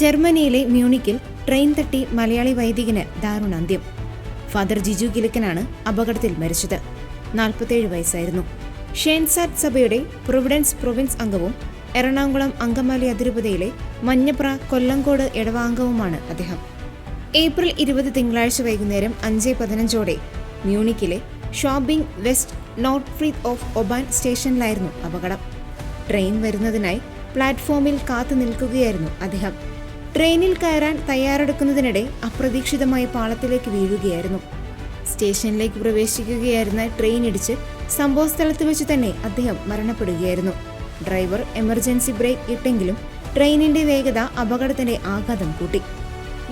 ജർമ്മനിയിലെ മ്യൂണിക്കിൽ ട്രെയിൻ തട്ടി മലയാളി വൈദികന് ദാരുണാന്ത്യം. ഫാദർ ജിജു കിലുക്കനാണ് അപകടത്തിൽ മരിച്ചത്. 47 വയസ്സായിരുന്നു. ഷേൻസാറ്റ് സഭയുടെ പ്രൊവിഡൻസ് പ്രൊവിൻസ് അംഗവും എറണാകുളം അങ്കമാലി അതിരൂപതയിലെ മഞ്ഞപ്ര കൊല്ലങ്കോട് ഇടവാംഗവുമാണ് അദ്ദേഹം. ഏപ്രിൽ 20 തിങ്കളാഴ്ച വൈകുന്നേരം 5:15 മ്യൂണിക്കിലെ ഷോബിംഗ് വെസ്റ്റ് നോർഡ്ഫ്രീത്ത് ഓഫ് ഒബാൻ സ്റ്റേഷനിലായിരുന്നു അപകടം. ട്രെയിൻ വരുന്നതിനായി പ്ലാറ്റ്ഫോമിൽ കാത്തു നിൽക്കുകയായിരുന്നു അദ്ദേഹം. ട്രെയിനിൽ കയറാൻ തയ്യാറെടുക്കുന്നതിനിടെ അപ്രതീക്ഷിതമായി പാളത്തിലേക്ക് വീഴുകയായിരുന്നു. സ്റ്റേഷനിലേക്ക് പ്രവേശിക്കുകയായിരുന്ന ട്രെയിൻ ഇടിച്ച് സംഭവസ്ഥലത്ത് വെച്ച് തന്നെ അദ്ദേഹം മരണപ്പെടുകയായിരുന്നു. ഡ്രൈവർ എമർജൻസി ബ്രേക്ക് ഇട്ടെങ്കിലും ട്രെയിനിന്റെ വേഗത അപകടത്തിന്റെ ആഘാതം കൂട്ടി.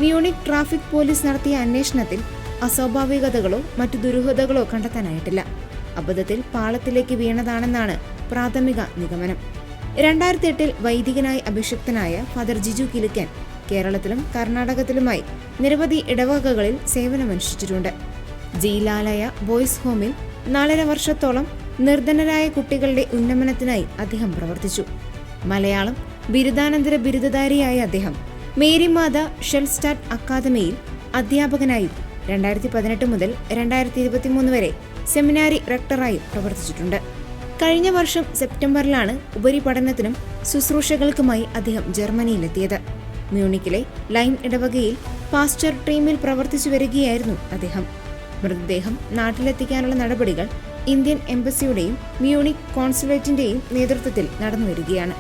മ്യൂണിക് ട്രാഫിക് പോലീസ് നടത്തിയ അന്വേഷണത്തിൽ അസ്വാഭാവികതകളോ മറ്റു ദുരൂഹതകളോ കണ്ടെത്താനായിട്ടില്ല. അബദ്ധത്തിൽ പാളത്തിലേക്ക് വീണതാണെന്നാണ് പ്രാഥമിക നിഗമനം. 2008 വൈദികനായി അഭിഷിക്തനായ ഫാദർ ജിജു കിലുക്കൻ കേരളത്തിലും കർണാടകത്തിലുമായി നിരവധി ഇടവകകളിൽ സേവനമനുഷ്ഠിച്ചിട്ടുണ്ട്. ജീലാലയ ബോയ്സ് ഹോമിൽ 4.5 വർഷത്തോളം നിർധനരായ കുട്ടികളുടെ ഉന്നമനത്തിനായി അദ്ദേഹം പ്രവർത്തിച്ചു. മലയാളം ബിരുദാനന്തര ബിരുദധാരിയായ അദ്ദേഹം മേരിമാത ഷെൽസ്റ്റാറ്റ് അക്കാദമിയിൽ അധ്യാപകനായും 2018 മുതൽ 2023 വരെ സെമിനാരി റെക്ടറായും പ്രവർത്തിച്ചിട്ടുണ്ട്. കഴിഞ്ഞ വർഷം സെപ്റ്റംബറിലാണ് ഉപരിപഠനത്തിനും ശുശ്രൂഷകൾക്കുമായി അദ്ദേഹം ജർമ്മനിയിലെത്തിയത്. മ്യൂണിക്കിലെ ലൈൻ ഇടവകയിൽ പാസ്റ്റർ ടീമിൽ പ്രവർത്തിച്ചു വരികയായിരുന്നു അദ്ദേഹം. മൃതദേഹം നാട്ടിലെത്തിക്കാനുള്ള നടപടികൾ ഇന്ത്യൻ എംബസിയുടെയും മ്യൂണിക് കോൺസുലേറ്റിന്റെയും നേതൃത്വത്തിൽ നടന്നുവരികയാണ്.